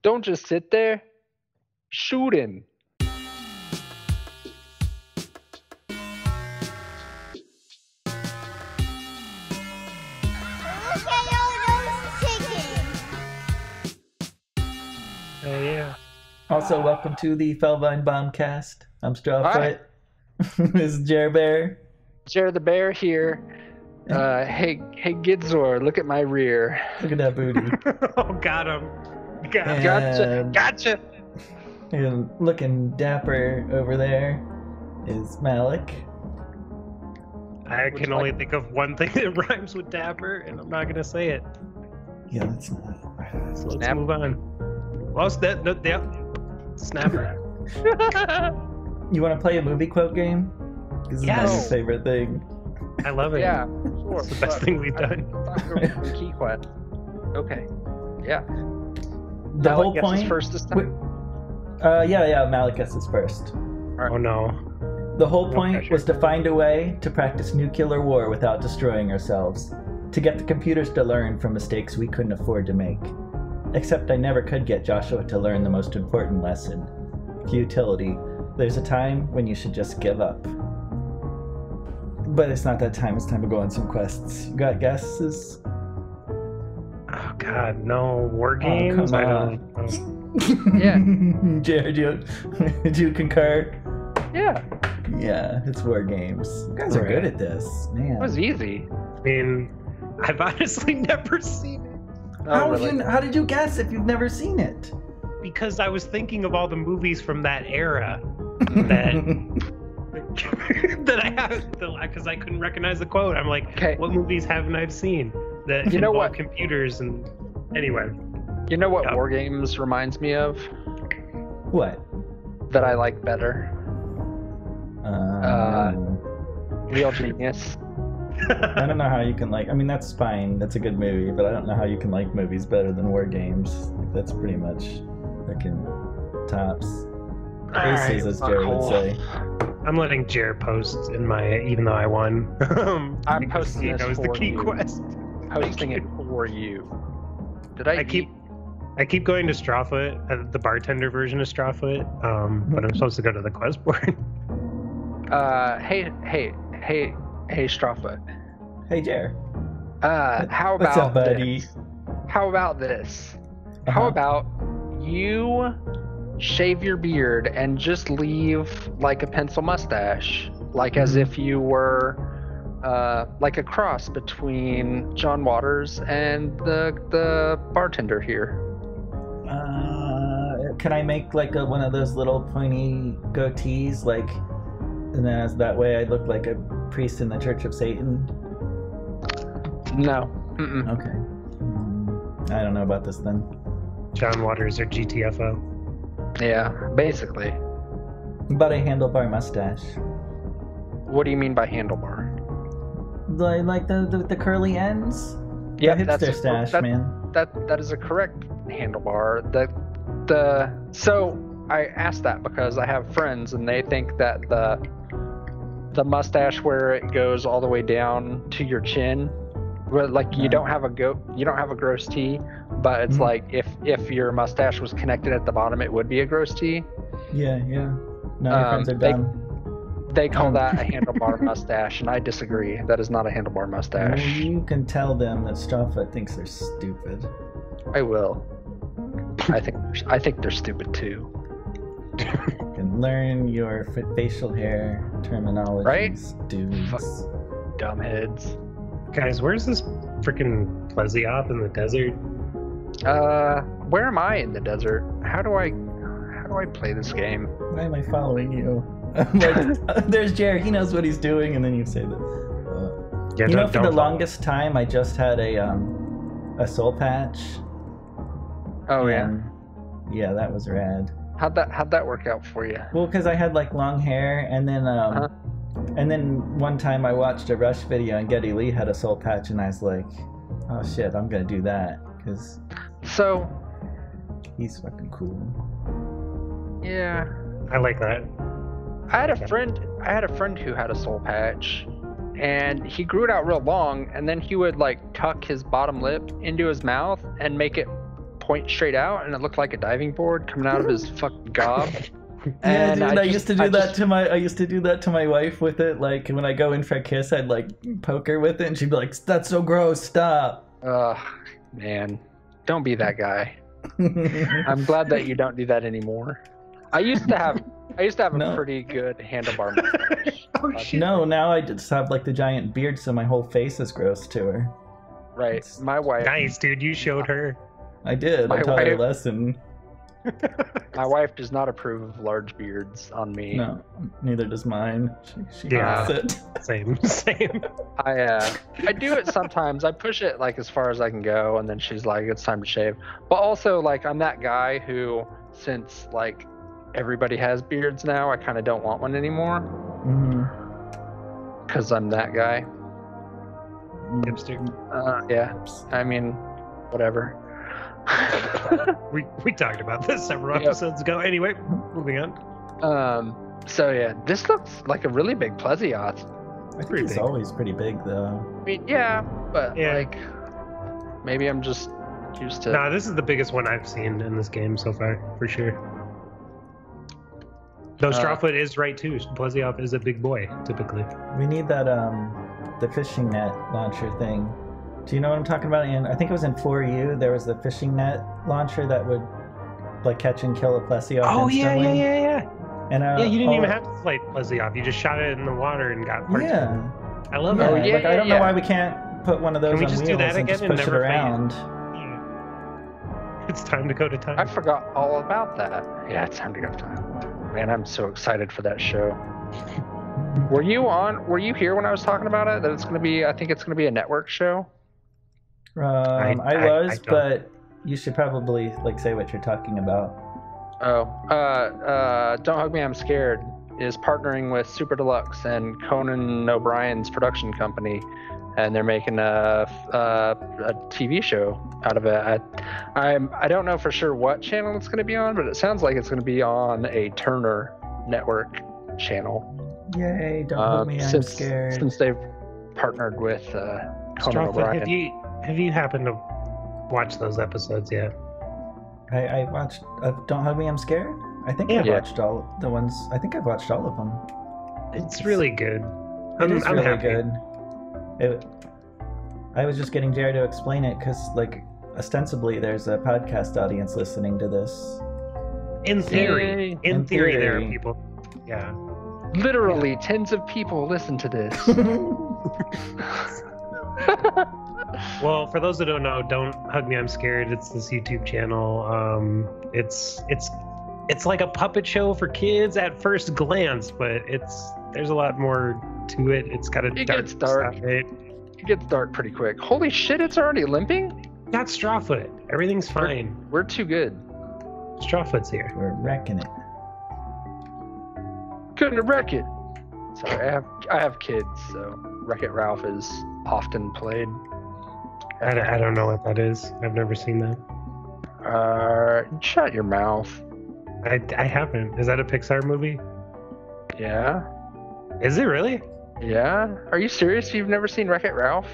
Don't just sit there. Shoot him. Oh yeah. Also, welcome to the Felvine Bombcast. I'm Strawfoot. This is Jer Bear. Jer the Bear here. Hey Gidzor, look at my rear. Look at that booty. Oh, got him. Gotcha. And looking dapper over there is Malek. I can only think of one thing that rhymes with dapper, and I'm not gonna say it. Yeah, that's not. So let's move on. Well, Snapper. You want to play a movie quote game? This is my favorite thing. I love it. Yeah, sure. It's the best thing we've done. Key quest. Okay. Yeah. The Malek whole guesses point. first this time. Yeah. Malek guesses first. Oh no. The whole point was to find a way to practice nuclear war without destroying ourselves. To get the computers to learn from mistakes we couldn't afford to make. Except I never could get Joshua to learn the most important lesson. Futility. There's a time when you should just give up. But it's not that time. It's time to go on some quests. You got guesses? Oh god, no. War games? Come I on. don't. Yeah. Jared, do you concur? Yeah. Yeah, it's war games. You guys are good at this. Man. It was easy. I mean, I've honestly never seen it. How did you guess if you've never seen it? Because I was thinking of all the movies from that era that I have, because I couldn't recognize the quote. I'm like, what movies haven't I seen that involve computers? And anyway, you know what War Games reminds me of? What? That I like better. Real Genius. I don't know how you can like. I mean, that's fine. That's a good movie, but I don't know how you can like movies better than War Games. Like, that's pretty much freaking tops. Aces, as Jared would say. I'm letting Jer post in my, even though I won. I'm posting it was for the key you. quest. Posting it for you. I keep going to Strawfoot, the bartender version of Strawfoot, but I'm supposed to go to the quest board. Hey, Strawfoot. Hey, Jer. How What's about up, buddy? this? How about this? How about you shave your beard and just leave like a pencil mustache, like as if you were like a cross between John Waters and the bartender here. Can I make like one of those little pointy goatees, like, and then that way I look like a priest in the Church of Satan? No. Mm-mm. Okay. I don't know about this then. John Waters or GTFO. Yeah, basically. But a handlebar mustache. What do you mean by handlebar? Like the curly ends? Yeah, the hipster stash, man. That is a correct handlebar. So I asked that because I have friends and they think that the mustache where it goes all the way down to your chin, where like you don't have a gross T, but it's like if your mustache was connected at the bottom, it would be a gross T. Yeah. No, your friends are dumb. They call that a handlebar mustache, and I disagree. That is not a handlebar mustache. Well, you can tell them that Strawfoot thinks they're stupid. I will. I think they're stupid too. You can learn your facial hair terminologies, right? Dudes. Fuck dumbheads. Guys, where's this freaking Plesioth in the desert? Where am I in the desert? How do I play this game? Why am I following you? There's Jared. He knows what he's doing, and then you say that. For the longest time, I just had a soul patch. Oh yeah. Yeah, that was rad. How'd that work out for you? Well, because I had like long hair, and then one time I watched a Rush video, and Geddy Lee had a soul patch, and I was like, oh shit, I'm gonna do that because he's fucking cool. Yeah. I like that. I had a friend who had a soul patch, and he grew it out real long, and then he would like tuck his bottom lip into his mouth and make it point straight out, and it looked like a diving board coming out of his fucking gob. Yeah, dude, I used to do that to my wife with it. Like when I go in for a kiss, I'd like poke her with it, and she'd be like, "That's so gross, stop." Man, don't be that guy. I'm glad that you don't do that anymore. I used to have a pretty good handlebar massage. No, now I just have like the giant beard, so my whole face is gross to her. Right, my wife. Nice, dude. You showed her. I did. I taught her a lesson. My wife does not approve of large beards on me. No, neither does mine. She hates it. Same. I do it sometimes. I push it like as far as I can go, and then she's like, "It's time to shave." But also, like, I'm that guy who, since like everybody has beards now, I kind of don't want one anymore. Because I'm that guy. Hipster. Yeah. I mean, whatever. we talked about this several episodes ago. Anyway, moving on. So yeah, this looks like a really big plesioyacht. I think it's always pretty big, though. I mean, yeah, but like, maybe I'm just used to. Nah, this is the biggest one I've seen in this game so far, for sure. Though Strawfoot is right too. Plesioyacht is a big boy, typically. We need that the fishing net launcher thing. Do you know what I'm talking about? And I think it was in 4U. There was the fishing net launcher that would like catch and kill a plesioyacht instantly. Yeah. And you didn't even have to fight plesioyacht. You just shot it in the water and got parts. Yeah. I love it. that. I don't know why we can't put one of those on wheels do that and again just push it around. It's time to go to time. I forgot all about that. Yeah, it's time to go to time. Man, I'm so excited for that show. Were you here when I was talking about it? That it's gonna be, I think it's gonna be a network show. I was, but you should probably like say what you're talking about. Don't Hug Me, I'm Scared is partnering with Super Deluxe and Conan O'Brien's production company, and they're making a TV show out of it. I don't know for sure what channel it's going to be on, but it sounds like it's going to be on a Turner Network channel. Yay! Don't Hug Me, I'm Scared. Since they've partnered with Conan O'Brien. Have you happened to watch those episodes yet? I watched Don't Hug Me, I'm Scared. I think I've watched all the ones. I think I've watched all of them. It's really good. I'm really happy. Good. I was just getting Jared to explain it because, like, ostensibly there's a podcast audience listening to this. In theory, there are people. Yeah. Literally, tens of people listen to this. Well, for those that don't know, Don't Hug Me, I'm Scared. It's this YouTube channel. It's like a puppet show for kids at first glance, but there's a lot more to it. It's got a dark side. It gets dark pretty quick. Holy shit! It's already limping. Not Strawfoot. Everything's fine. We're too good. Strawfoot's here. We're wrecking it. Couldn't wreck it. Sorry, I have kids, so Wreck-It Ralph is often played. I don't know what that is. I've never seen that. Shut your mouth. I haven't. Is that a Pixar movie? Yeah. Is it really? Yeah. Are you serious? You've never seen Wreck-It Ralph?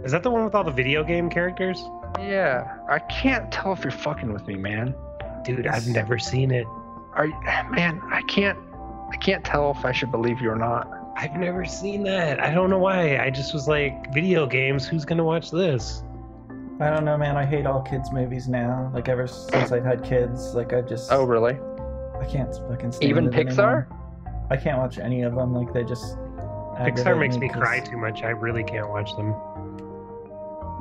Is that the one with all the video game characters? Yeah. I can't tell if you're fucking with me, man. Dude, I've never seen it. Man, I can't tell if I should believe you or not. I've never seen that. I don't know why. I just was like, video games, who's gonna watch this? I don't know, man. I hate all kids' movies now. Like, ever since I've had kids, like, I just... Oh, really? I can't fucking stand Even it Pixar? Anymore. I can't watch any of them. Like, they just... Pixar makes me cry too much. I really can't watch them.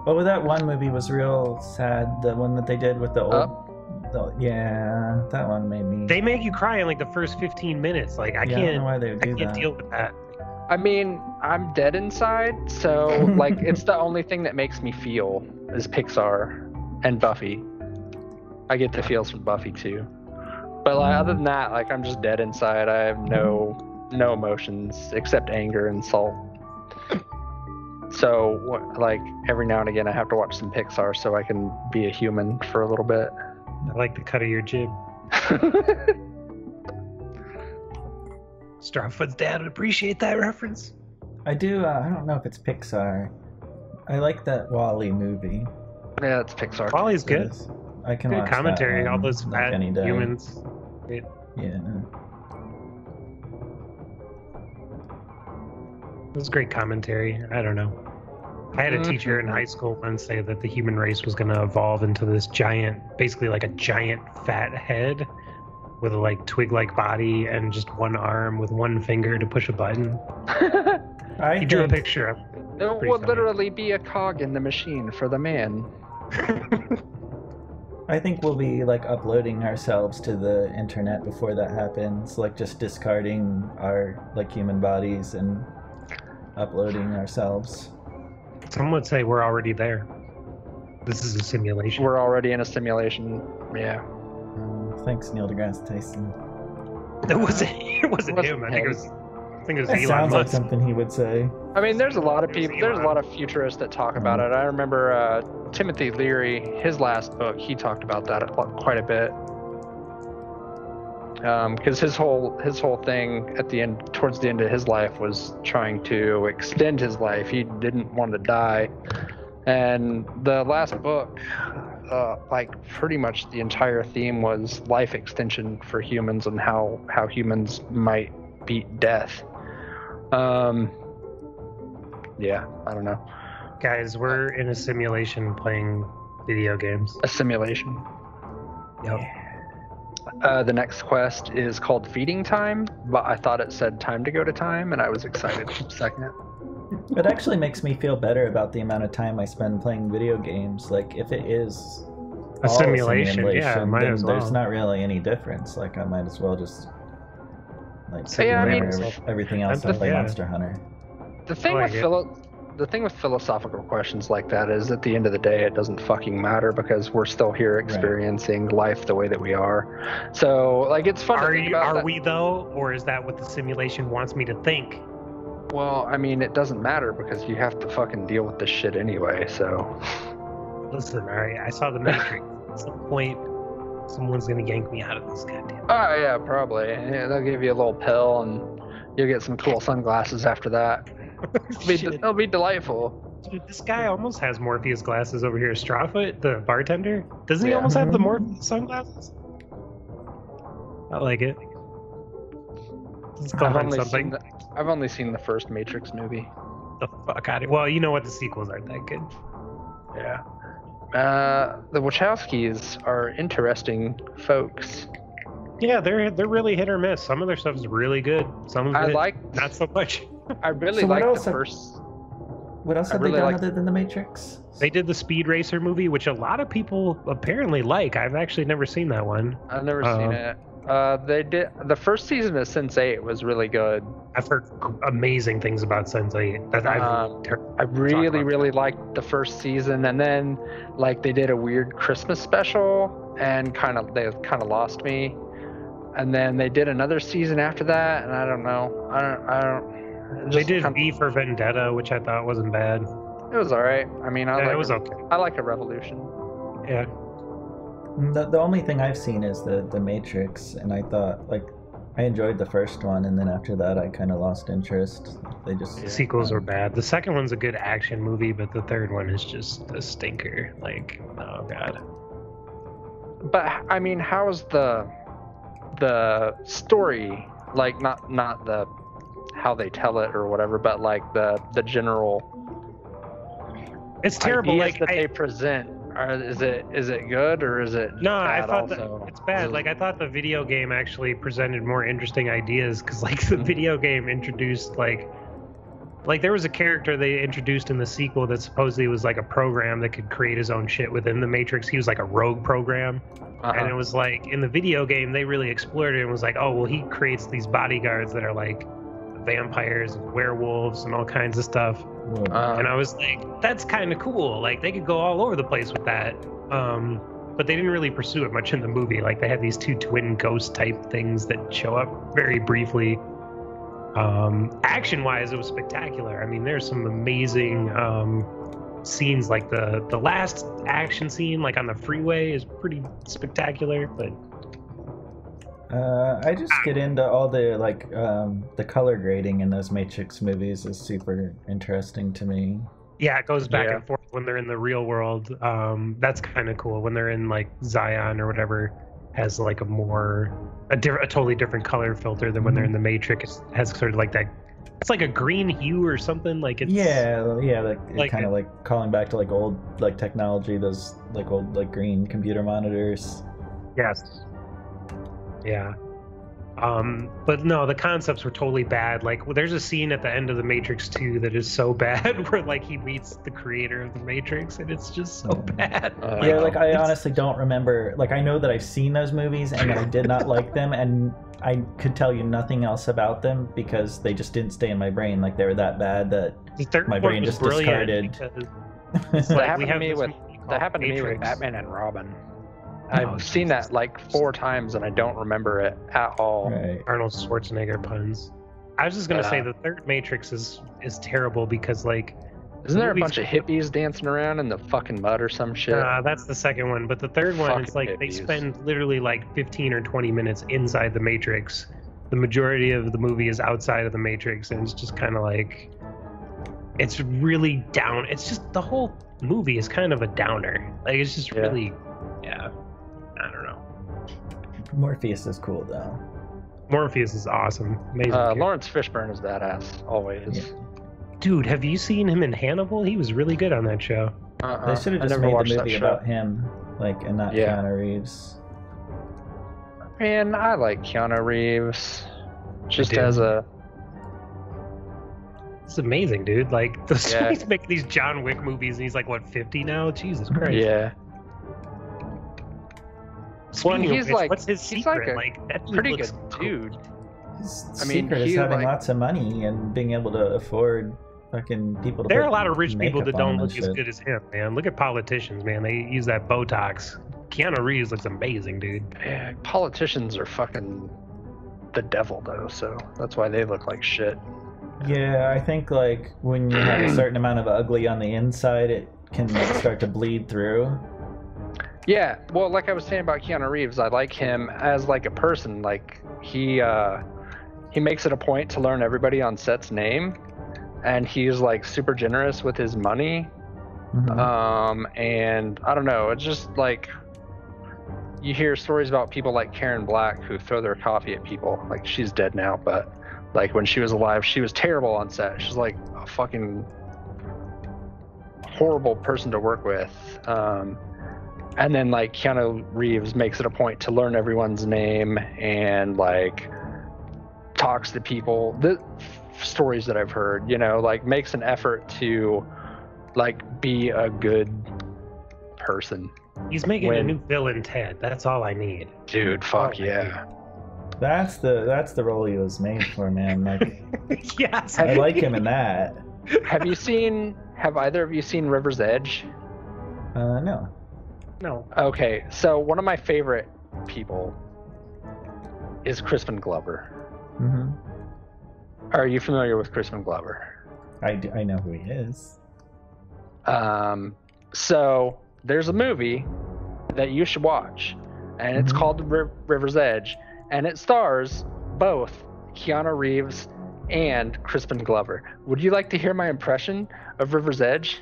Well, that one movie was real sad. The one that they did with the old... Yeah, that one made me... They make you cry in, like, the first 15 minutes. Like, I can't know why they would do that. deal with that. I mean, I'm dead inside, so, like, it's the only thing that makes me feel is Pixar and Buffy. I get the feels from Buffy, too. But, like, other than that, like, I'm just dead inside. I have no emotions except anger and salt. So, like, every now and again, I have to watch some Pixar so I can be a human for a little bit. I like the cut of your jib. Strawfoot's dad would appreciate that reference. I do. I don't know if it's Pixar. I like that WALL-E movie. Yeah, it's Pixar. WALL-E's good. I can Good watch commentary. that All those like fat any day. humans. Yeah. It was great commentary. I don't know. I had a teacher in high school once say that the human race was going to evolve into this giant, basically like a giant fat head with a like twig-like body and just one arm with one finger to push a button. He drew a picture of it. It would literally be a cog in the machine for the man. I think we'll be like uploading ourselves to the internet before that happens, like just discarding our like human bodies and uploading ourselves. Some would say we're already there. This is a simulation. We're already in a simulation. Yeah. Thanks, Neil deGrasse Tyson. It wasn't him. I think it was That Elon sounds like Musk. something he would say. I mean, there's a lot of people. There's a lot of futurists that talk about it. I remember Timothy Leary, his last book, he talked about that quite a bit. Because his whole thing at the end, towards the end of his life, was trying to extend his life. He didn't want to die, and the last book, like pretty much the entire theme was life extension for humans and how humans might beat death. Yeah, I don't know. Guys, we're in a simulation playing video games. A simulation. Yep. The next quest is called Feeding Time, but I thought it said Time to Go to Time, and I was excited for a second. It actually makes me feel better about the amount of time I spend playing video games. Like, if it is A simulation, yeah, might then as well. there's not really any difference. Like, I might as well just like Yeah, I mean, everything else and play Monster Hunter. The thing with philosophical questions like that is, at the end of the day, it doesn't fucking matter because we're still here experiencing life the way that we are. So, like, it's fun to think about. Are we though, or is that what the simulation wants me to think? Well, I mean, it doesn't matter because you have to fucking deal with this shit anyway. So, listen, all right, I saw the Matrix. At some point, someone's gonna yank me out of this goddamn. Oh yeah, probably. Yeah, they'll give you a little pill and you'll get some cool sunglasses after that. It'll be delightful. Dude, this guy almost has Morpheus glasses over here. Strawfoot, the bartender, doesn't he almost have the Morpheus sunglasses? I like it. I've only seen the first Matrix movie. The fuck out of it. Well, you know what? The sequels aren't that good. Yeah. The Wachowskis are interesting folks. Yeah, they're really hit or miss. Some of their stuff is really good. Some of it not so much. I really like the first. What else have they done other than The Matrix? They did the Speed Racer movie, which a lot of people apparently like. I've actually never seen that one. I've never seen it. They did the first season of Sense8 was really good. I've heard amazing things about Sense8. I really liked the first season, and then like they did a weird Christmas special, and they kind of lost me. And then they did another season after that, and I don't know. I don't. They did V for Vendetta, which I thought wasn't bad. It was all right. I mean, it was okay. I like a Revolution. Yeah. The only thing I've seen is the Matrix, and I thought I enjoyed the first one, and then after that I kind of lost interest. The sequels are bad. The second one's a good action movie, but the third one is just a stinker. Like, oh god. But I mean, how's the story? Like, not the how they tell it or whatever, but like the general. It's terrible. Like that they present. Is it good or is it? No, I thought also? It's bad. Like, I thought the video game actually presented more interesting ideas, because like the video game introduced like there was a character they introduced in the sequel that supposedly was like a program that could create his own shit within the Matrix. He was like a rogue program. And it was like, in the video game they really explored it and was like, oh well, he creates these bodyguards that are like vampires and werewolves and all kinds of stuff. And I was like, that's kind of cool. Like, they could go all over the place with that. But they didn't really pursue it much in the movie. Like, they had these two twin ghost type things that show up very briefly. Action wise, it was spectacular. I mean, there's some amazing scenes. Like the last action scene, like on the freeway, is pretty spectacular. But I just get into all the color grading in those Matrix movies is super interesting to me. Yeah, it goes back Yeah. and forth when they're in the real world. That's kind of cool. When they're in like Zion or whatever, has like a totally different color filter than when they're in the Matrix. It has sort of like that. It's like a green hue or something. Like it's like kind of like calling back to like old like technology. Those like old like green computer monitors. Yes. Yeah. But no, the concepts were totally bad. Like, there's a scene at the end of The Matrix 2 that is so bad where, like, he meets the creator of The Matrix, and it's just so bad. I honestly don't remember. Like, I know that I've seen those movies, and that I did not like them, and I could tell you nothing else about them because they just didn't stay in my brain. Like, they were that bad that my brain just discarded. That happened to me with Batman and Robin. I've seen that like 4 times and I don't remember it at all. Right. Arnold Schwarzenegger puns. I was just gonna say the third Matrix is terrible because like isn't there a bunch of hippies dancing around in the fucking mud or some shit? That's the second one, but the third one it's like they spend literally like 15 or 20 minutes inside the Matrix. The majority of the movie is outside of the Matrix, and it's just kind of like it's really down. It's just the whole movie is kind of a downer. Like it's just really I don't know. Morpheus is cool though. Morpheus is awesome. Amazing. Lawrence Fishburne is badass always. Yeah. Dude, have you seen him in Hannibal? He was really good on that show. They should have just made a movie about him, like, and not Keanu Reeves. Man, I like Keanu Reeves. Just as a. It's amazing, dude. Like, he's making these John Wick movies, and he's like, what, 50 now? Jesus Christ. Yeah. Well, he's like, what's his secret? Like that pretty good dude. His secret is having lots of money and being able to afford fucking people to. There are a lot of rich people that don't look as good as him, man. Look at politicians, man. They use that Botox. Keanu Reeves looks amazing, dude. Yeah, politicians are fucking the devil, though, so that's why they look like shit. Yeah, I think like when you have a certain amount of ugly on the inside, it can like, start to bleed through. Yeah, well, like I was saying about Keanu Reeves, I like him as like a person. Like he makes it a point to learn everybody on set's name, and he's like super generous with his money. And I don't know, it's just like you hear stories about people like Karen Black who throw their coffee at people. Like she's dead now, but like when she was alive, she was terrible on set. She's like a fucking horrible person to work with. And then like Keanu Reeves makes it a point to learn everyone's name and like talks to people. The stories that I've heard, you know, like makes an effort to like be a good person. He's making a new villain, Ted. That's all I need. Dude, fuck yeah. That's the role he was made for, man. Like, yes, I like him in that. Have either of you seen River's Edge? No. No. Okay, so one of my favorite people is Crispin Glover. Mm-hmm. Are you familiar with Crispin Glover? I know who he is. So there's a movie that you should watch, and it's called River's Edge, and it stars both Keanu Reeves and Crispin Glover. Would you like to hear my impression of River's Edge?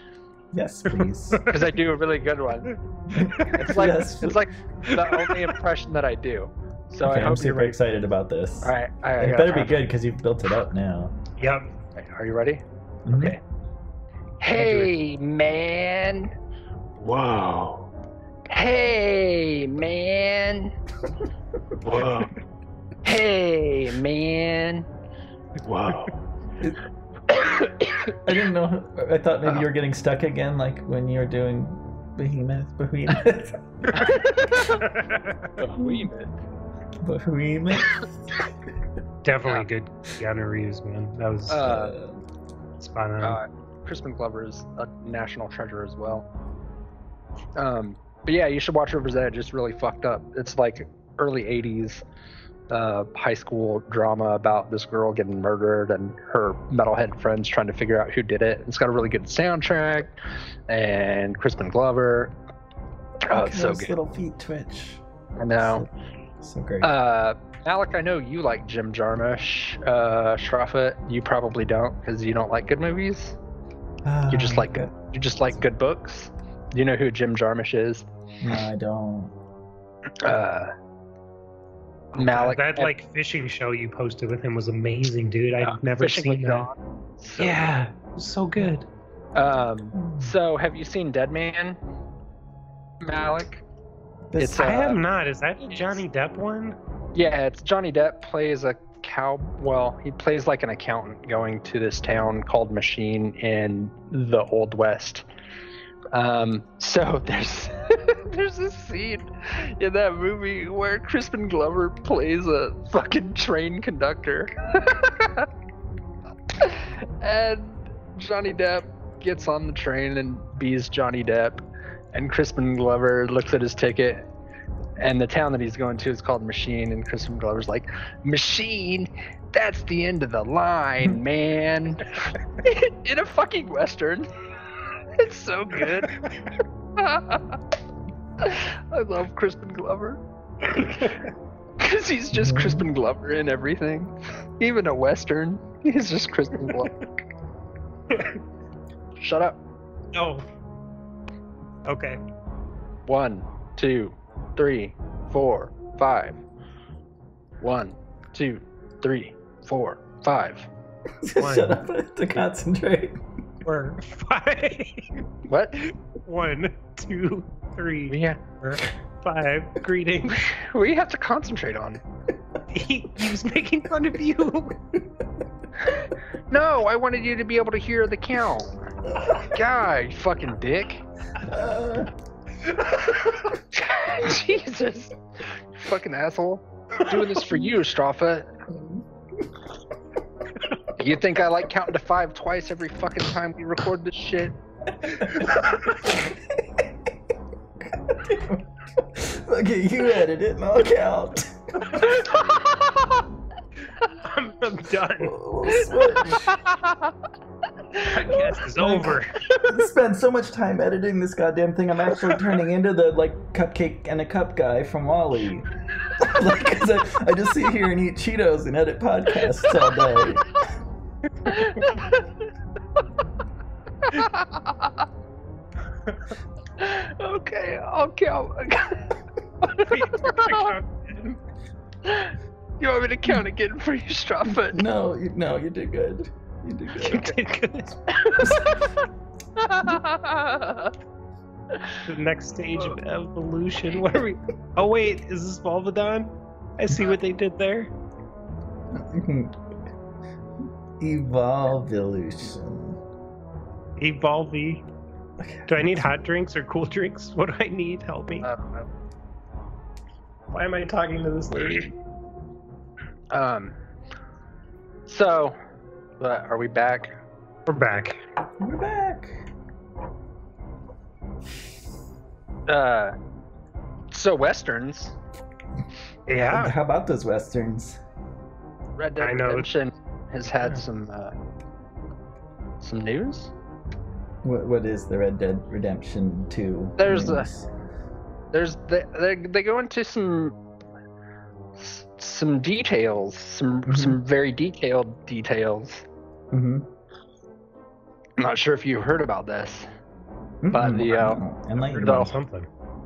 Yes, please. Because I do a really good one. It's like it's like the only impression that I do. So okay, I hope I'm super excited about this. All right, it better be good because you've built it up now. Yep. Are you ready? Mm-hmm. Okay. Hey, man. Whoa. Hey, man. Whoa. Hey, man. Whoa. I didn't know. I thought maybe you were getting stuck again, like when you were doing Behemoth. Definitely good Keanu Reeves, man. That was spot on. Crispin Glover is a national treasure as well. But yeah, you should watch River's Edge. It's really fucked up. It's like early 80s high school drama about this girl getting murdered and her metalhead friends trying to figure out who did it. It's got a really good soundtrack and Crispin Glover. Oh, it's so good. Little feet twitch. I know. So great. Malek, I know you like Jim Jarmusch. Strawfoot, you probably don't because you don't like good movies. You just like good books. Do you know who Jim Jarmusch is? No, I don't. Malek. That like fishing show you posted with him was amazing, dude. I've never Fishing seen with that. John. So Yeah, it was so good. So have you seen Dead Man, Malek? This, I have not. Is that the Johnny Depp one? Yeah, it's Johnny Depp plays a he plays like an accountant going to this town called Machine in the Old West. So there's there's this scene in that movie where Crispin Glover plays a fucking train conductor. And Johnny Depp gets on the train and bees Johnny Depp, and Crispin Glover looks at his ticket, and the town that he's going to is called Machine, and Crispin Glover's like, Machine? That's the end of the line, man. In a fucking Western. It's so good. I love Crispin Glover. Because he's just Crispin Glover in everything. Even a Western, he's just Crispin Glover. Shut up. No. Okay. 1, 2, 3, 4, 5. 1, 2, 3, 4, 5. Shut up to concentrate. 4, 5. What? 1, 2, 3, Yeah. 4, 5. Greetings. We have to concentrate on. He was making fun of you. No, I wanted you to be able to hear the count. God, you fucking dick. Jesus. You fucking asshole. Doing this for you, Strawfoot. You think I like counting to 5 twice every fucking time we record this shit? Okay, you edit it and I'll count. I'm done. We'll switch. Podcast is over. I spend so much time editing this goddamn thing, I'm actually turning into the cupcake and a cup guy from Wall-E. Cause I just sit here and eat Cheetos and edit podcasts all day. Okay, I'll count. You want me to count again for you, Strawfoot? No, you did good. You did good. You did good. The next stage of evolution. What are we? Oh wait, is this Volvodon? I see what they did there. Evolution. Evolve. Do I need hot drinks or cool drinks? What do I need? Help me. I don't know. Why am I talking to this lady? So, are we back? We're back. We're back. So Westerns. Yeah. How about those Westerns? Red Dead I know. Redemption has had some news. What is the Red Dead Redemption 2? They go into some details, some very detailed details. Mm-hmm. I'm not sure if you heard about this, but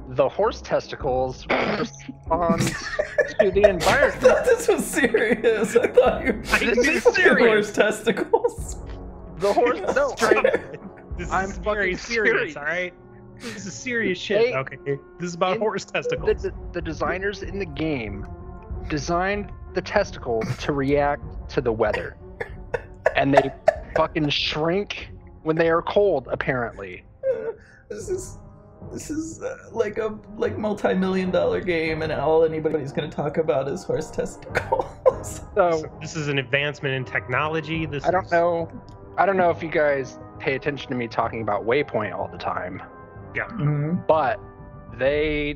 the horse testicles respond to the I environment. thought this was serious. I thought you This is serious. horse testicles. The horse. No, I'm This is fucking very serious, all right? This is serious shit. Okay, this is about horse testicles. The designers in the game designed the testicles to react to the weather, and they fucking shrink when they are cold. Apparently, This is like a multi-million-dollar game, and all anybody's going to talk about is horse testicles. so This is an advancement in technology. I don't know if you guys pay attention to me talking about Waypoint all the time. Yeah. Mm-hmm. But they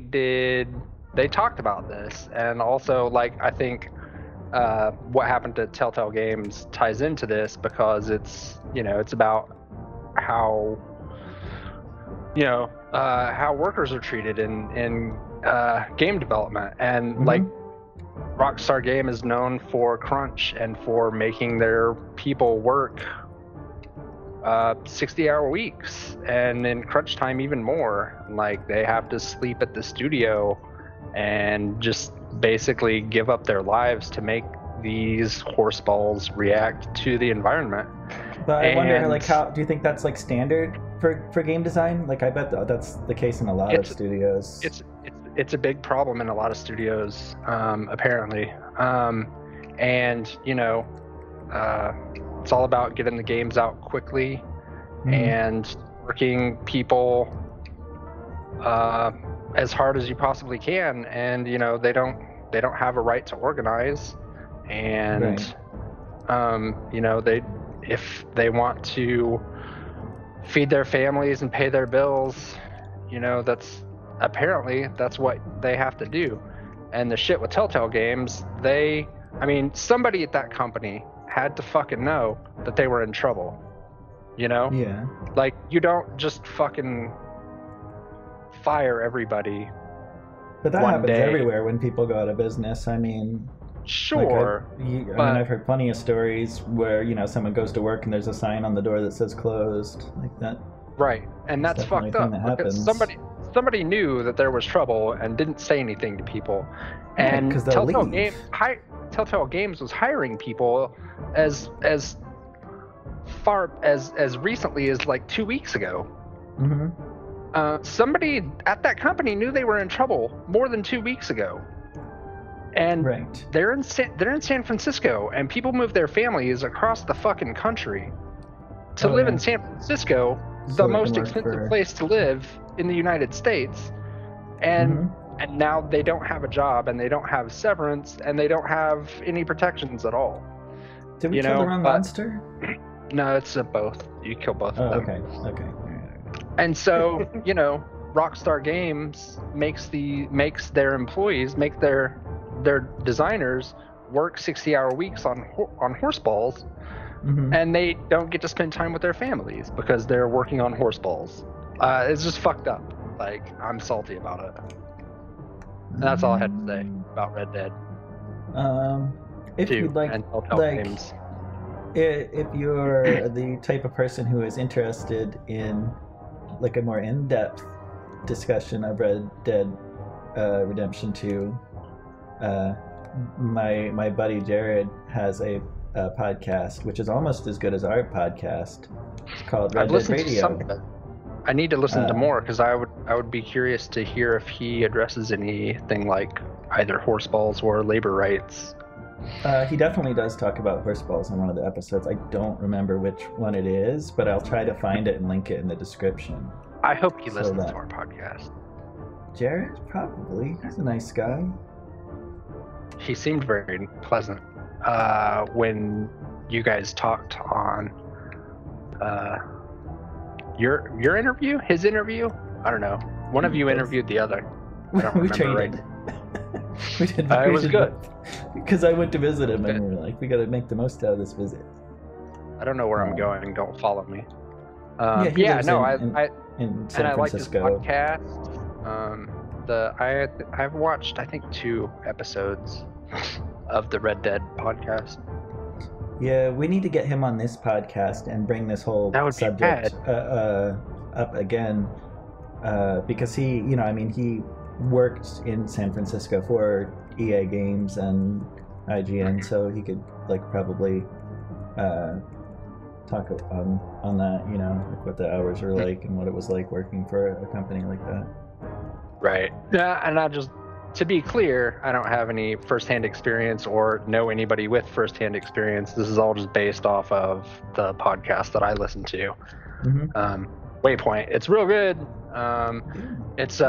talked about this, and also I think what happened to Telltale Games ties into this, because it's about how how workers are treated in game development, and Rockstar Game is known for crunch and for making their people work 60-hour weeks, and in crunch time even more. Like, they have to sleep at the studio and just basically give up their lives to make these horse balls react to the environment. But I wonder, like, how do you think that's like standard for game design? Like, I bet that's the case in a lot of studios. It's a big problem in a lot of studios, apparently. And you know, it's all about getting the games out quickly and working people as hard as you possibly can. And you know, they don't have a right to organize. And you know, if they want to feed their families and pay their bills, you know, that's what they have to do. And the shit with Telltale Games, somebody at that company had to fucking know that they were in trouble, you know? Yeah. Like, you don't just fucking fire everybody. But that happens everywhere when people go out of business. I mean, sure. I've heard plenty of stories where, you know, someone goes to work and there's a sign on the door that says closed, like that. Right, and that's fucked up. Because somebody knew that there was trouble and didn't say anything to people. And Telltale Games was hiring people as far as recently as like 2 weeks ago. Somebody at that company knew they were in trouble more than 2 weeks ago. And they're in San Francisco, and people move their families across the fucking country to live in San Francisco, the most expensive place to live in the United States. And now they don't have a job, and they don't have severance, and they don't have any protections at all. Did we kill the wrong monster? No, it's both. You kill both of them. Okay. And so, you know, Rockstar Games makes their employees, their designers work 60-hour weeks on horse balls, and they don't get to spend time with their families because they're working on horse balls. It's just fucked up. Like, I'm salty about it. And that's all I had to say about Red Dead. If you'd like, games. If you're the type of person who is interested in like a more in-depth discussion of Red Dead Redemption 2, my buddy Jared has a podcast which is almost as good as our podcast. It's called Red Dead Radio. I need to listen to more, because I would be curious to hear if he addresses anything like either horse balls or labor rights. He definitely does talk about horse balls in one of the episodes. I don't remember which one it is, but I'll try to find it and link it in the description. I hope he listens to our podcast. Jared? Probably. He's a nice guy. He seemed very pleasant when you guys talked on your interview? His interview? I don't know. One of you interviewed the other. I don't we remember traded. We did. It was good. Because I went to visit him, and we were like, we got to make the most out of this visit. I don't know where I'm going. Don't follow me. I in San Francisco. I like his podcast. I've watched, I think, 2 episodes of the Red Dead podcast. Yeah, we need to get him on this podcast and bring this whole subject up again, because he worked in San Francisco for EA Games and IGN, so he could probably talk on that, like what the hours were like and what it was like working for a company like that. Right. Yeah, and to be clear, I don't have any first-hand experience or know anybody with first-hand experience. This is all just based off of the podcast that I listen to. Waypoint. It's real good. It's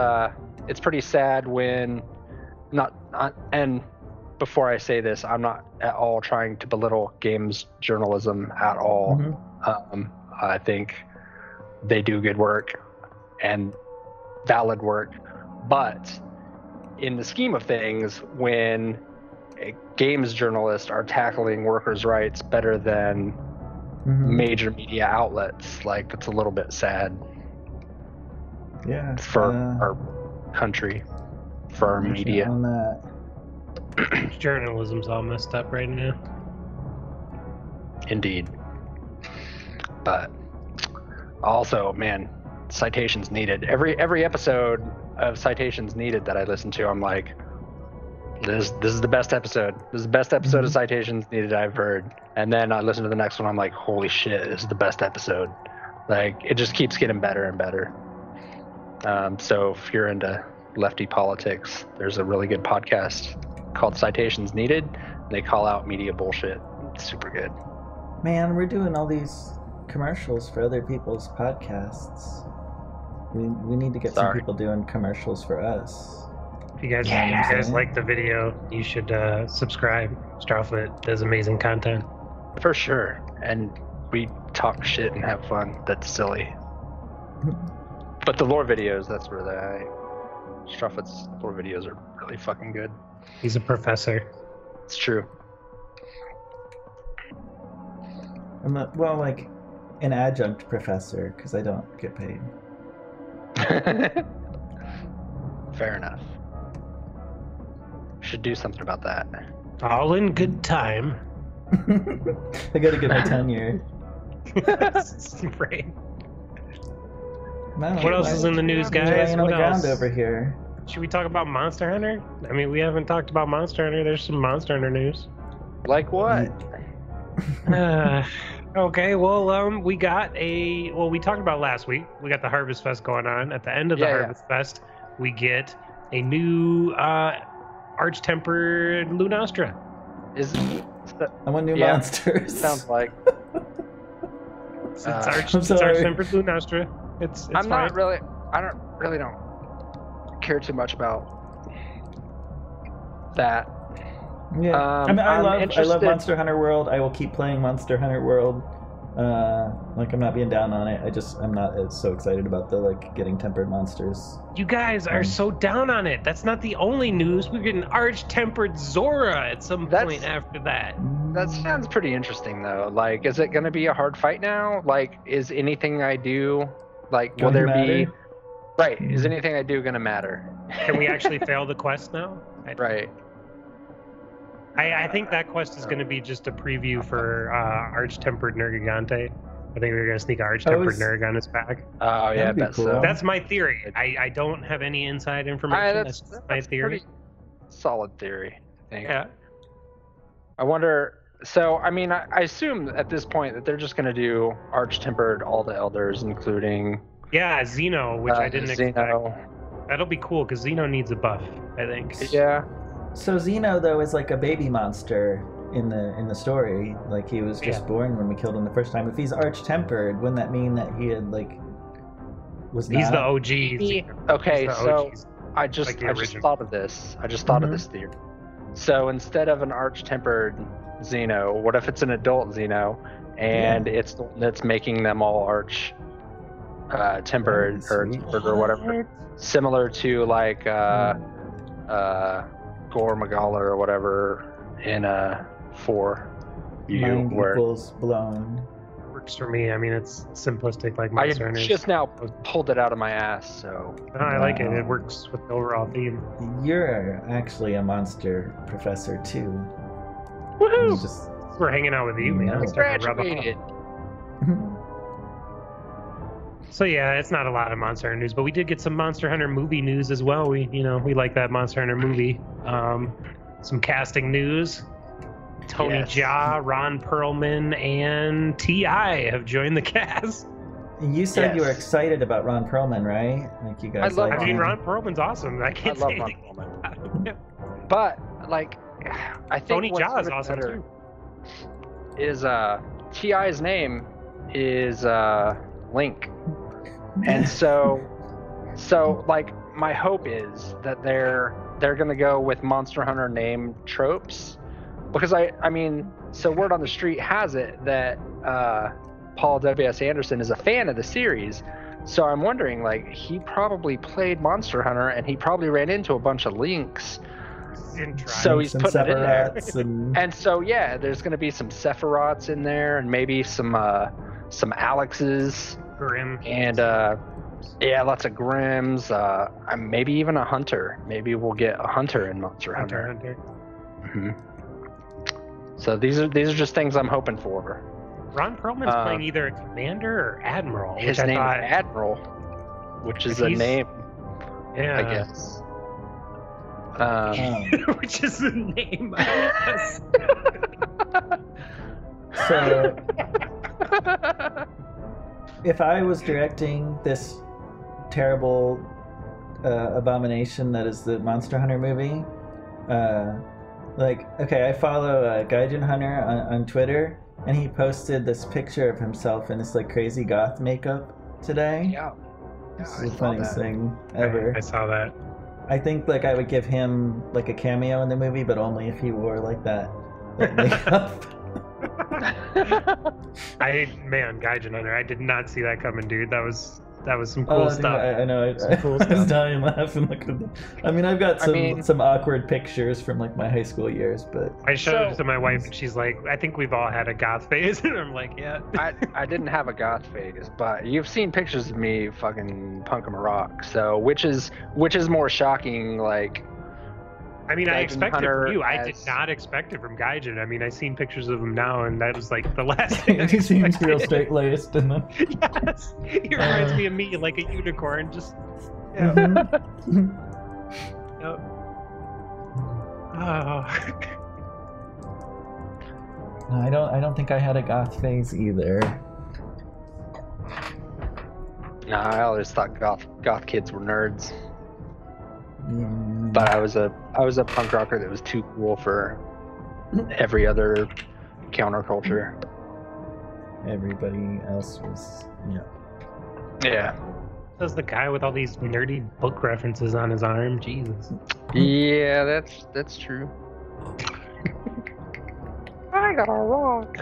pretty sad when and before I say this, I'm not at all trying to belittle games journalism at all. I think they do good work and valid work, but in the scheme of things, when games journalists are tackling workers' rights better than major media outlets, it's a little bit sad. Yeah. For our country, for our media. On that. Journalism's all messed up right now. Indeed. But Also, man, citations needed. Every episode of citations needed that I listen to, I'm like, this is the best episode. This is the best episode of citations needed I've heard. And then I listen to the next one, I'm like, holy shit, this is the best episode. Like, it just keeps getting better and better. So if you're into lefty politics, there's a really good podcast called Citations Needed. They call out media bullshit. It's super good. Man, we're doing all these commercials for other people's podcasts. We need to get some people doing commercials for us. If you guys like the video, you should subscribe. Strawfoot does amazing content. For sure. And we talk shit and have fun. That's silly. But the lore videos, that's where Strawfoot's lore videos are really fucking good. He's a professor. It's true. I'm like an adjunct professor because I don't get paid. Fair enough. Should do something about that. All in good time. I gotta get my tenure. Right. No, What else is in the news, guys? Laying on What the ground else? over here. Should we talk about Monster Hunter? I mean, we haven't talked about Monster Hunter. There's some Monster Hunter news. Like what? Okay, well, we talked about last week. We got the Harvest Fest going on. At the end of the Harvest Fest, we get a new Arch-Tempered Lunastra. I want new monsters. Sounds like. It's Arch-Tempered Lunastra. It's I fine. don't really care too much about that. Yeah, I mean, I love Monster Hunter World. I will keep playing Monster Hunter World. Like, I'm not being down on it. I'm not so excited about the getting tempered monsters. You guys are so down on it. That's not the only news. We're getting Arch-Tempered Zora at some point after that. That sounds pretty interesting, though. Like, is it going to be a hard fight now? Like, is anything I do, will there be... Right, is anything I do going to matter? Can we actually fail the quest now? Right. I think that quest is going to be just a preview for Arch-Tempered Nergigante. I think we're going to sneak Arch-Tempered Nergigante's back. Oh, yeah, I bet so. That's my theory. I don't have any inside information. That's my theory. Solid theory, I think. Yeah. I wonder... So, I mean, I assume at this point that they're just going to do Arch-Tempered all the elders, including... Yeah, Xeno, which I didn't expect. Xeno. That'll be cool, because Xeno needs a buff, I think. Yeah. So Xeno, though, is like a baby monster in the story. Like, he was just born when we killed him the first time. If he's arch-tempered, wouldn't that mean that he had, was not... He's the OG. Okay, so I just thought of this. I just thought of this theory. So instead of an arch-tempered Xeno, what if it's an adult Xeno, and it's the one that's making them all tempered or whatever, similar to Gore Magala or whatever in 4U, Mind where equals blown. Works for me. I mean, it's simplistic like Monster Hunter. I just now pulled it out of my ass, so I like it. It works with the overall theme. You're actually a monster professor too. Woohoo! We're hanging out with you, man. Graduated. So yeah, it's not a lot of Monster Hunter news, but we did get some Monster Hunter movie news as well. We like that Monster Hunter movie. Some casting news. Tony Jaa, Ron Perlman, and T.I. have joined the cast. You said you were excited about Ron Perlman, right? Like, you guys I mean, Ron Perlman's awesome. I can't say Ron anything Perlman. about him. But I think Tony Jaa is awesome too. Is T.I.'s name is Link. And so my hope is that they're gonna go with Monster Hunter name tropes, because I mean, so word on the street has it that Paul W.S. Anderson is a fan of the series, so I'm wondering, he probably played Monster Hunter and he probably ran into a bunch of Links, so he's putting it in there. And so there's gonna be some Sephiroths in there, and maybe some Alexes. Grim. And lots of Grims. Maybe even a Hunter. Maybe we'll get a Hunter in Monster Hunter. Mm-hmm. So these are just things I'm hoping for. Ron Perlman's playing either commander or admiral. His which name I thought, is Admiral, which is a He's- name, yeah, I guess. which is the name, I guess. So, if I was directing this terrible abomination that is the Monster Hunter movie, I follow Gaijin Hunter on Twitter, and he posted this picture of himself in this like crazy goth makeup today. Yeah. This I is the saw funniest that. thing ever. I saw that. I think like I would give him like a cameo in the movie, but only if he wore like that makeup. Gaijin Hunter, I did not see that coming, dude. That was some cool Dude, stuff. I know. Some cool I was stuff. dying laughing. I've got some awkward pictures from like my high school years, but I showed it to my wife, and she's like, "I think we've all had a goth phase," and I'm like, "Yeah." I didn't have a goth phase, but you've seen pictures of me fucking punking a rock. So which is more shocking? Like, I mean, I Gaijin expected it Hunter from you. I did as- not expect it from Gaijin. I mean, I've seen pictures of him now, and that was like the last thing I he seems real expected. straight laced and then. Yes, he reminds me of me, like a unicorn. Just yeah. Mhm. Yep. Oh. No, I don't think I had a goth phase either. nah, I always thought goth kids were nerds. Yeah. But I was a punk rocker that was too cool for every other counterculture. Everybody else was, Yeah. That's the guy with all these nerdy book references on his arm. Jesus. Yeah, that's true. I got a rock.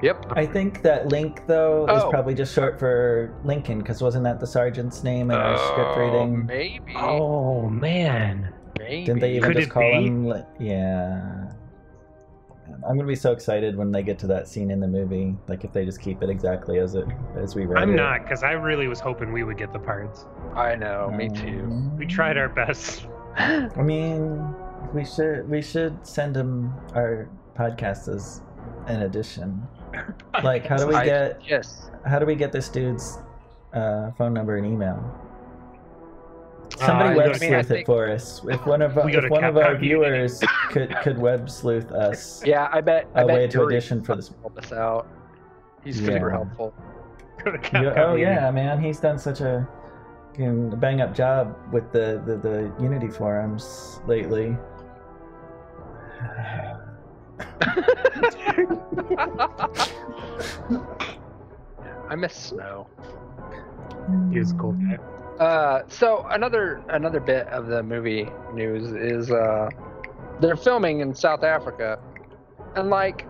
Yep. I think that Link though is Oh. probably just short for Lincoln, because wasn't that the sergeant's name in our script reading? Maybe. Oh man. Maybe. Didn't they even Could just it call be? him? Yeah. I'm gonna be so excited when they get to that scene in the movie. Like if they just keep it exactly as we read it. I'm not, because I really was hoping we would get the parts. I know. Me too. We tried our best. I mean, we should send him our podcast as an addition. Like, how do we get Yes. this dude's phone number and email? Somebody I web mean, sleuth I it think- for us. If one of We go to if one of our Capcom Community. viewers could web sleuth us Yeah, I bet. a way to Yuri audition for this. help us out. He's Yeah. super helpful. Go to Oh Capcom yeah, man, he's done such a bang up job with the Unity forums lately. I miss snow. He was a cool guy. So another bit of the movie news is they're filming in South Africa, and like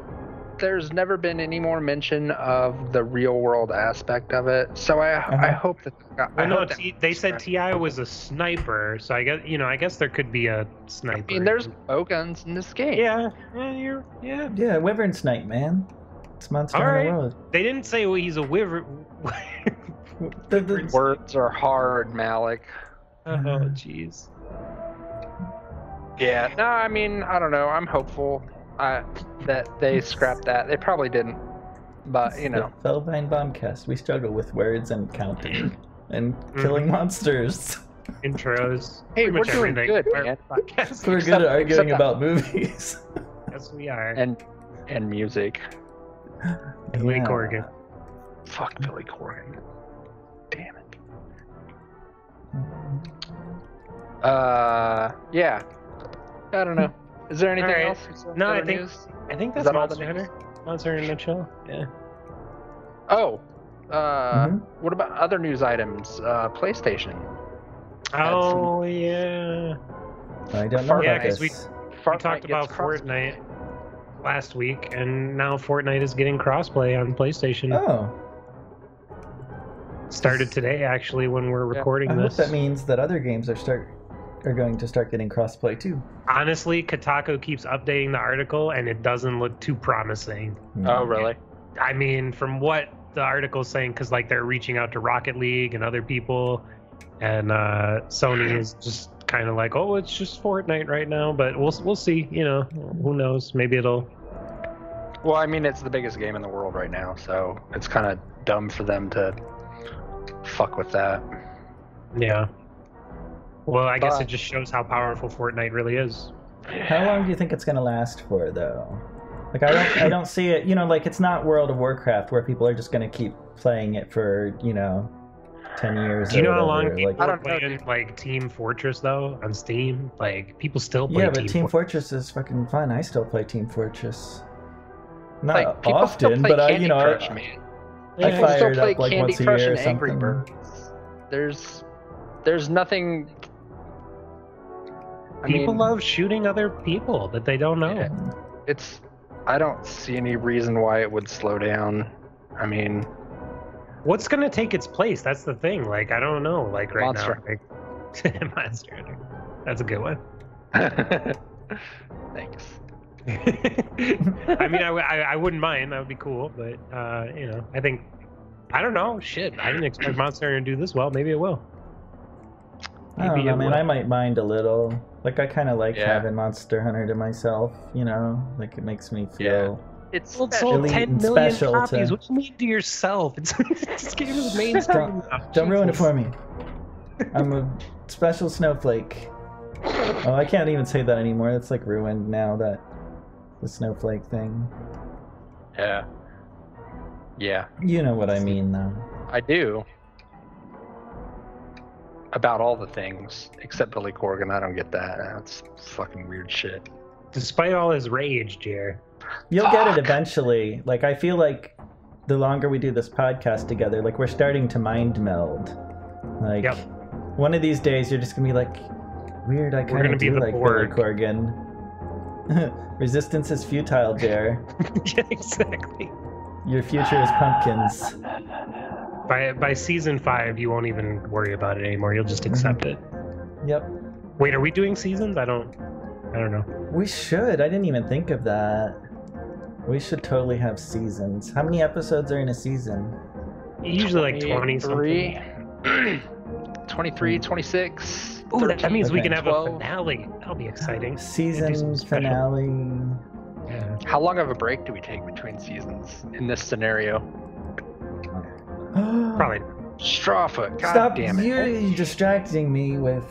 there's never been any more mention of the real world aspect of it. So I hope that Well, no, they said Ti was a sniper, so I guess there could be a sniper. I mean, there's bow guns in this game. yeah. Yeah, Wyvern Snipe, man. It's Monster All Hunter right. World. They didn't say he's a wyvern. Words are hard, Malek. Oh, jeez. Yeah. No, I mean, I don't know. I'm hopeful that they scrapped that. They probably didn't, but you know. Felvine Bombcast. We struggle with words and counting and killing monsters. Intros. Hey, pretty we're much doing everything. good, Our man. podcast. We're good at arguing except about movies. Yes, we are. And music. Billy Yeah. Corgan. Fuck Billy Corgan. Damn it. Yeah. I don't know. Is there anything All right. else? No, I Other think- news? I think Is that's that all the Monster news? Hunter. Monster Hunter in a nutshell. Yeah. Oh. Mhm. What about other news items? PlayStation. Oh yeah. I don't know Yeah, about 'cause this. We Fortnite talked about gets cross- Fortnite last week, and now Fortnite is getting crossplay on PlayStation. Oh, Started today, actually, when we're Yeah. recording I hope this. that means that other games are going to start getting crossplay too. Honestly, Kotaku keeps updating the article, and it doesn't look too promising. Oh, really? I mean, from what the article's saying, because like they're reaching out to Rocket League and other people, and Sony is just kind of like, oh, it's just Fortnite right now, but we'll see. You know, who knows? Maybe it'll. Well, I mean, it's the biggest game in the world right now, so it's kind of dumb for them to fuck with that. Yeah. Well, I guess it just shows how powerful Fortnite really is. How long do you think it's gonna last for, though? Like, I don't see it. You know, like it's not World of Warcraft where people are just gonna keep playing it for 10 years. Do you know how whatever. long people Like, are playing like Team Fortress though on Steam? Like people still play. Yeah, but Team Fortress is fucking fun. I still play Team Fortress. Not Like, people still often, play but Candy Crush, man. I People fire still it play up like Candy once a Crush year or and Angry something. Birds. There's nothing. People love shooting other people that they don't know. Yeah, I don't see any reason why it would slow down. I mean, what's gonna take its place? That's the thing. Like I don't know. Like right Monster. now, like, Monster Hunter. That's a good one. Thanks. I mean, I wouldn't mind. That would be cool. But I don't know. Shit, I didn't expect Monster Hunter to do this well. Maybe it will. I don't know, man. I might mind a little. Like, I kind of like having Monster Hunter to myself, Like, it makes me feel... It's sold 10 million special copies. to... What do you mean to yourself? This game is mainstream. Don't ruin it for me. I'm a special snowflake. Oh, I can't even say that anymore. It's, like, ruined now, the snowflake thing. Yeah. Yeah. You know what I mean, though. I do. About all the things, except Billy Corgan. I don't get that. That's fucking weird shit. Despite all his rage, Jer. You'll get it eventually. Like, I feel like the longer we do this podcast together, like, we're starting to mind meld. Like, one of these days, you're just gonna be like, weird, I kind of do like Billy Corgan. Resistance is futile, Jer. Yeah, exactly. Your future is pumpkins. By season 5, you won't even worry about it anymore. You'll just accept it. Yep. Wait, are we doing seasons? I don't know. We should. I didn't even think of that. We should totally have seasons. How many episodes are in a season? Usually like 20 something. 23, 26. Ooh, 13, that means we can have 12. a finale. That'll be exciting. Season finale. Yeah. How long of a break do we take between seasons in this scenario? Probably. Strawfoot, god Stop, damn it. you're distracting me with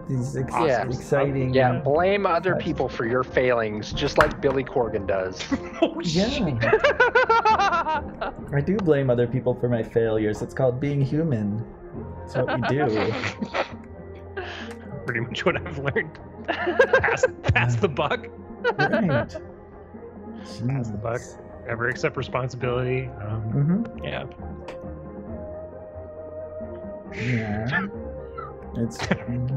these exciting... Yeah, blame other people for your failings, just like Billy Corgan does. Oh, shit. I do blame other people for my failures. It's called being human. That's what we do. Pretty much what I've learned. Pass the buck. Right. Pass the buck. Never accept responsibility. Yeah. Yeah. It's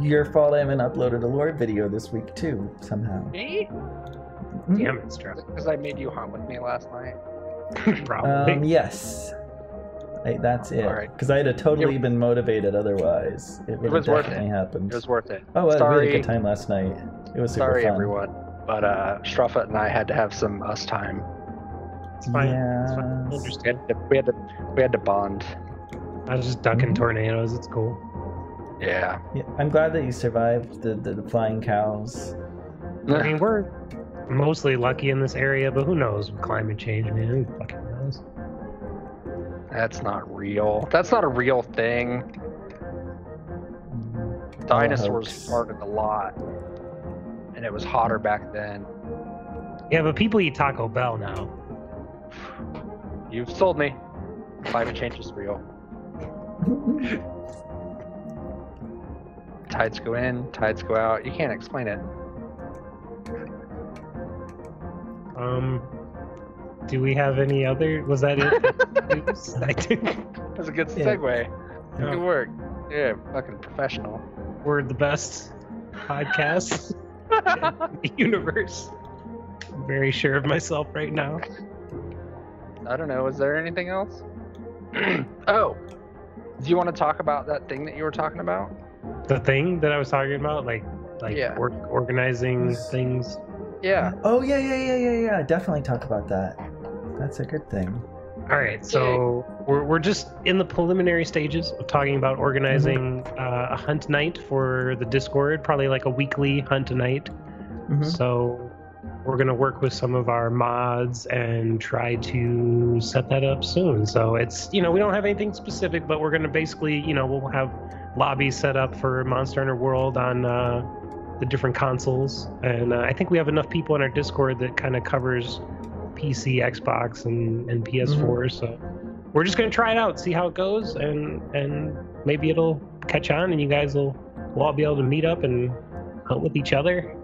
your fault I haven't uploaded a lore video this week, too, somehow. Me? Damn it, Strap. Because I made you hunt with me last night. Probably. Yes. That's it. All right. Because I had totally been motivated otherwise. It would have definitely happened. It was worth it. Oh, we sorry, had a good time last night. It was super sorry fun. everyone. But Strawfoot and I had to have some us time. It's fine. Yeah. It's fine. I understand. We had to bond. I was just ducking tornadoes. It's cool. Yeah. I'm glad that you survived the flying cows. I mean, we're mostly lucky in this area, but who knows with climate change, man? Who fucking knows? That's not real. That's not a real thing. Dinosaurs farted a lot. And it was hotter back then. Yeah, but people eat Taco Bell now. You've sold me. Climate change is real. Tides go in, tides go out. You can't explain it. Do we have any other? Was that it? That's a good segue. Yeah. Good work. Yeah, fucking professional. We're the best podcast in the universe. I'm very sure of myself right now. I don't know. Is there anything else? Oh, do you want to talk about that thing that you were talking about? The thing that I was talking about, like Yeah. organizing things. Yeah. Oh, yeah. Definitely talk about that. That's a good thing. All right, so we're just in the preliminary stages of talking about organizing a hunt night for the Discord, probably like a weekly hunt night. So we're going to work with some of our mods and try to set that up soon. So it's, we don't have anything specific, but we're going to basically, we'll have lobbies set up for Monster Hunter World on the different consoles. And I think we have enough people in our Discord that kind of covers PC, Xbox, and PS4. So we're just going to try it out, see how it goes, and maybe it'll catch on and you guys will all be able to meet up and hunt with each other.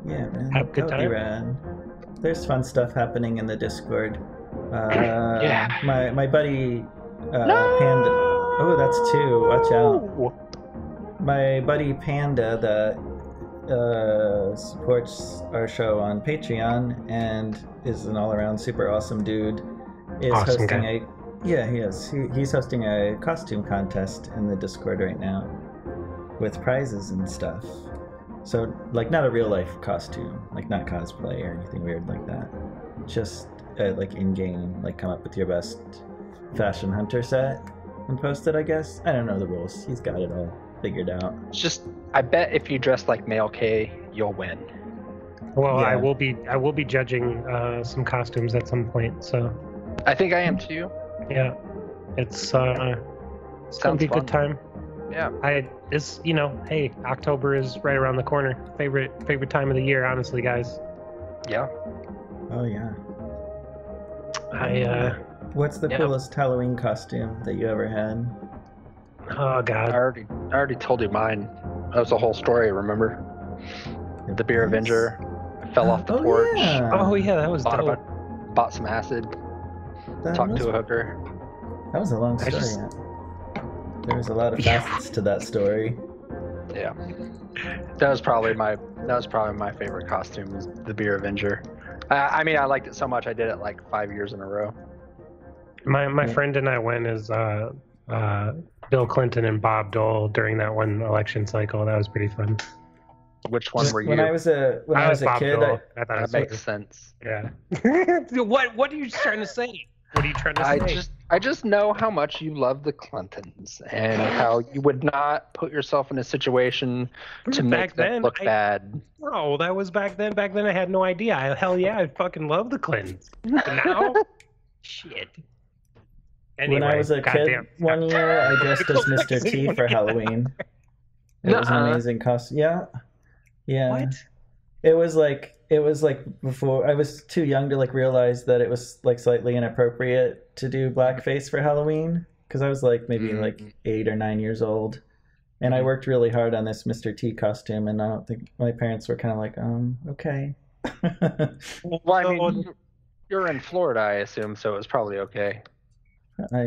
Yeah, man. Have a good time. Rad. There's fun stuff happening in the Discord. Yeah. My buddy Panda. Oh, that's two. Watch out. My buddy Panda that supports our show on Patreon and is an all-around super awesome dude is Awesome hosting guy. he is. He's hosting a costume contest in the Discord right now with prizes and stuff. So, like, not a real-life costume, like, not cosplay or anything weird like that. Just, like, in-game, like, come up with your best fashion hunter set and post it, I guess. I don't know the rules. He's got it all figured out. It's just, I bet if you dress like Male K, you'll win. Well, Yeah. I will be judging some costumes at some point. So I think I am too. yeah, it's gonna be a good time. Yeah. Hey, October is right around the corner. Favorite time of the year, honestly, guys. Yeah. Oh, yeah. What's the Yeah. coolest Halloween costume that you ever had? Oh I God. already told you mine. That was a whole story, remember? The Beer Avenger. I fell off the porch. Yeah. Oh yeah, that was dope. Bought some acid. Talked to a hooker. That was a long story. There was a lot of facets to that story. Yeah. That was probably my favorite costume, was the Beer Avenger. I mean, I liked it so much I did it like 5 years in a row. My friend and I went as Bill Clinton and Bob Dole during that one election cycle. That was pretty fun. Which one were you? When I was a Bob kid, Dole. I thought it that was makes sense. Yeah. What are you trying to say? What are you trying to say? I just know how much you love the Clintons and how you would not put yourself in a situation to make them look bad. No, that was back then. Back then I had no idea. Hell yeah, I fucking love the Clintons. But now, shit. Anyway, when I was a kid, one year I dressed as Mr. T for Halloween. It was an amazing costume. Yeah. What? It was like before I was too young to like realize that it was like slightly inappropriate to do blackface for Halloween because I was like maybe like 8 or 9 years old, and I worked really hard on this Mr. T costume, and I don't think my parents were kind of like okay. Well, I mean, you're in Florida, I assume, so it was probably okay.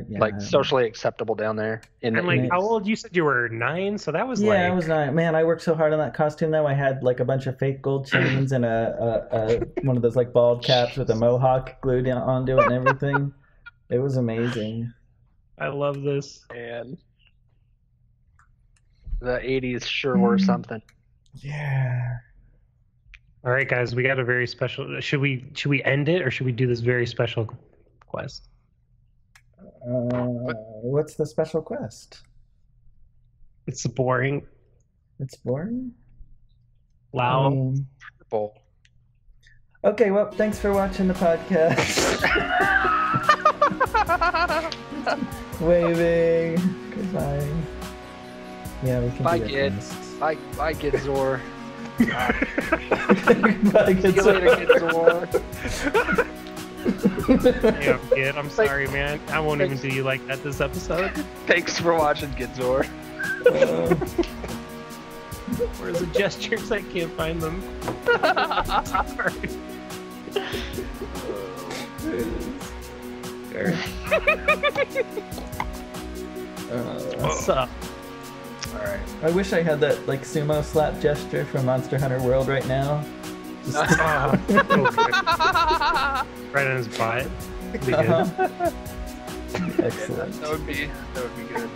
Like socially acceptable down there. How old? You said you were 9, so that was I was 9. Man, I worked so hard on that costume though. I had like a bunch of fake gold chains and a one of those like bald caps with a mohawk glued onto it and everything. It was amazing. I love this. And the 80s sure were something. Yeah. All right, guys, we got a very special. Should we end it or should we do this very special quest? What's the special quest? It's boring. It's boring? Wow. Okay, well, thanks for watching the podcast. Waving. Goodbye. Yeah, we can Bye, do kid. Bye, kid Zor. Bye, See you later, kid Zor. Yeah, kid. I'm sorry, man. I won't even do you like that this episode. Thanks for watching, kid Zor. Where's the gestures? I can't find them. Sorry. What's up? Alright. I wish I had that like sumo slap gesture from Monster Hunter World right now. Just Right on his butt. Be good. Excellent. That would be good.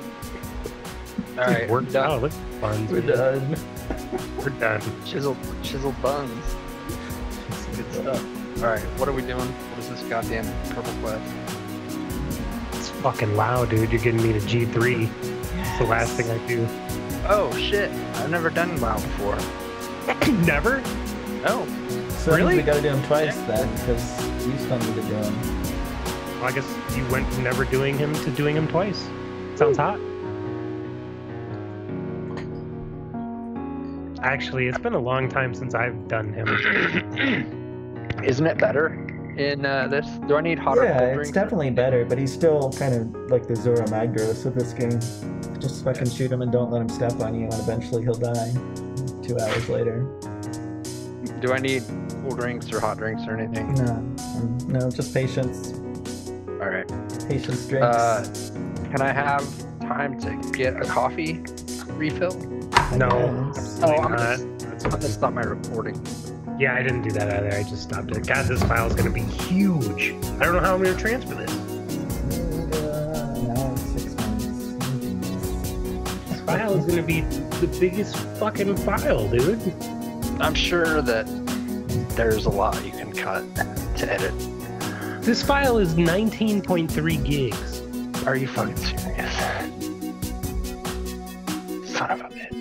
Alright, We're done. Oh, look, buns. We're done. We're done. Chiseled buns. Good stuff. Alright, what are we doing? What is this goddamn purple quest? It's Fucking wow, dude. You're getting me to G3. It's the last thing I do. Oh shit! I've never done WoW before. Never? No. So that means Really? we gotta do them twice then, because you still need to do them. Well, I guess you went from never doing him to doing him twice. Sounds hot. Actually, it's been a long time since I've done him. Isn't it better in this? Do I need hotter Yeah, cold it's drinks? definitely better, but he's still kind of like the Zora Magdaros of this game. Just fucking shoot him and don't let him step on you, and eventually he'll die 2 hours later. Do I need cool drinks or hot drinks or anything? No, just patience. All right. Patience drinks. Can I have time to get a coffee refill? No. Yes. Oh, I'm not. gonna stop my recording. Yeah, I didn't do that either. I just stopped it. God, this file is going to be huge. I don't know how I'm going to transfer this. Now it's 6 months. This file is going to be the biggest fucking file, dude. I'm sure that there's a lot you can cut to edit. This file is 19.3 gigs. Are you fucking serious? Son of a bitch.